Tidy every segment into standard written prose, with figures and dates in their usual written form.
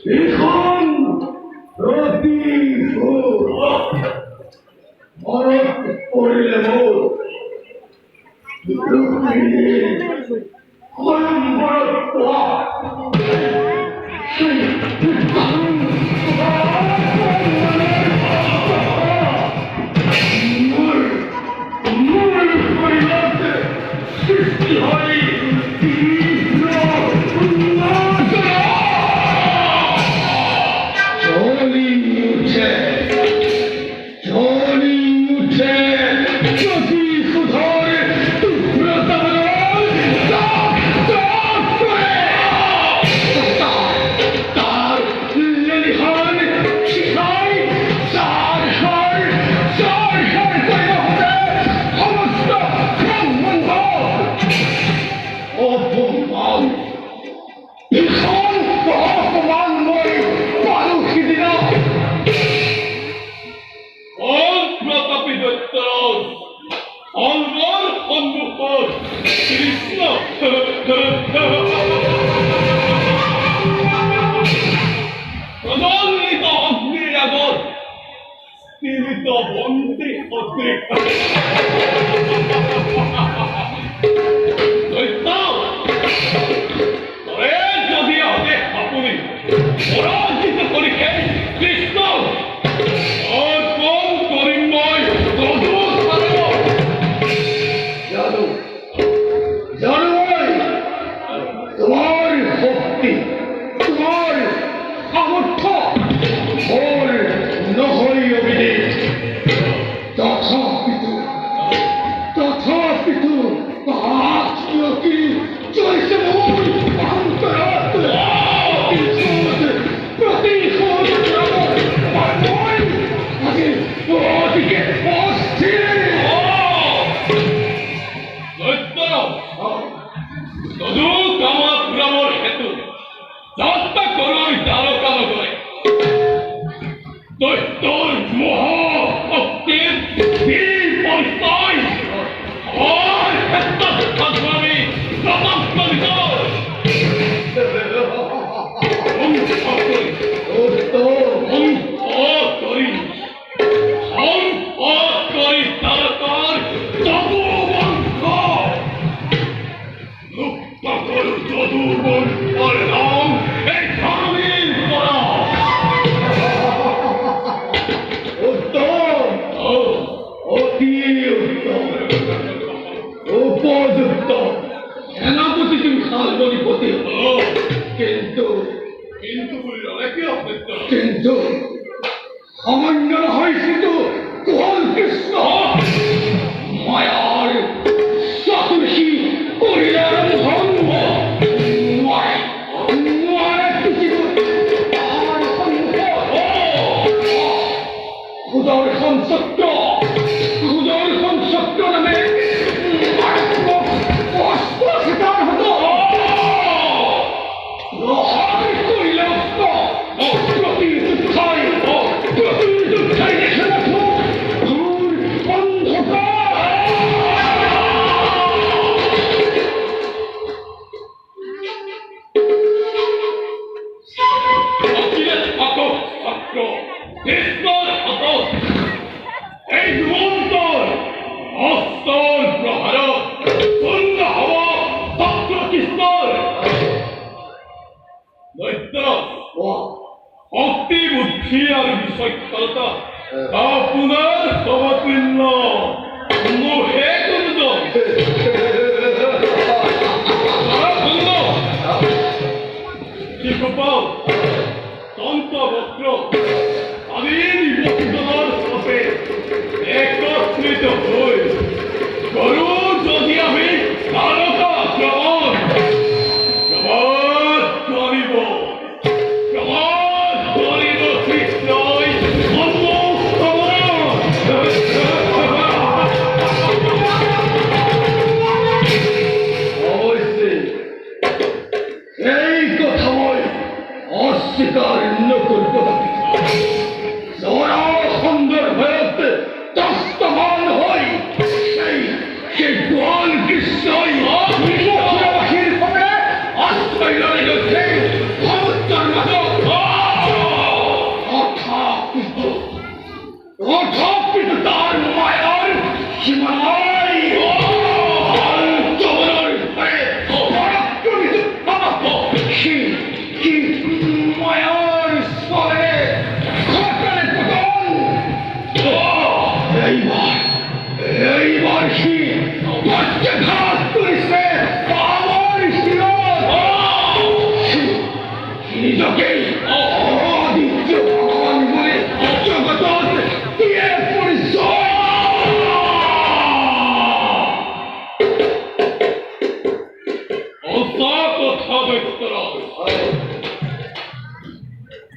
এখন মরত পড়লে মোর সৃষ্টি হয় কিন্তু সামান্য হয়েছিল কোহল কৃষ্ণ মায়ার সাতশী করিলেন ভঙ্গ সুদর্শন সত্য নামে অস্ত্র শিকার হতো ভক্তি বুদ্ধি আর বিচক্ষণতা আপনার সমতুল্য মোহে গুরুজন শিশুপাল তন্ত বক্র আদি নিবন্ধনের সাথে একত্রিত হয়ে গরু যদি আমি তারকা শ্রবণ করিব কৃষ্ণই অবশ্যই এই কথা মই অস্বীকার নকরব যারা সুন্দর ভয়তে দস্তমান হই সেই লোকে আদিত্য ভগবান বলে জগত দিয়ে পরিচয় অসা কথা ব্যক্তর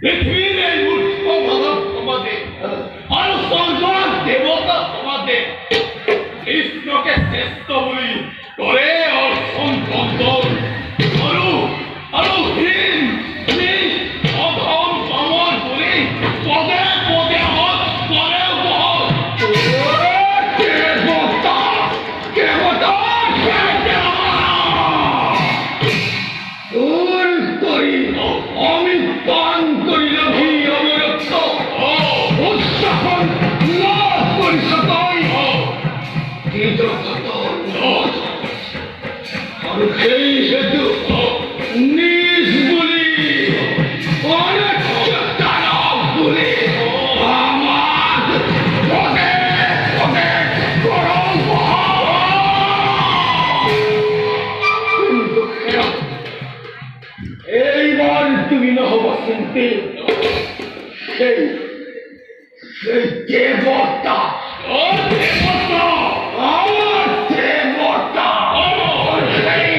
পৃথিবীর এই মূর্খ মানব সমাজে আর সর্বর দেবতা সমাজে কৃষ্ণকে শ্রেষ্ঠ বলি করে অর্থন বন্ধন আরো হীন নীচ অধম পামর বলি পদে পদে হত করে বহত দেবতা দেবতা দূর করি আমি পান করিল ভি অমরত্ব উৎসাহন লাভ করি সতাই কৃতজ্ঞত আর সেই হেতু নিজ বলি অনেক দানব বলি আমার পদে পদে গরম কিন্তু এইবার তুমি নহবা শুনতে সেই সেই দেবতা আমার দেবতা সেই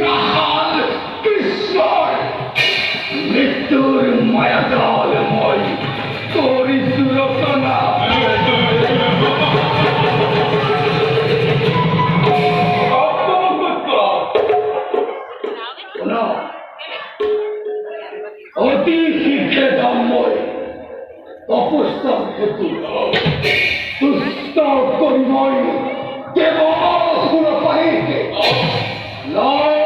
নাহাল ঈশ্বর মৃত্যুর মায়াজালময় দরিদ্রতা অতি শীঘ্রে দম্ময় তপস্যার হেতু দুস্তর করিময় দেব অসুর পাহিতে লাল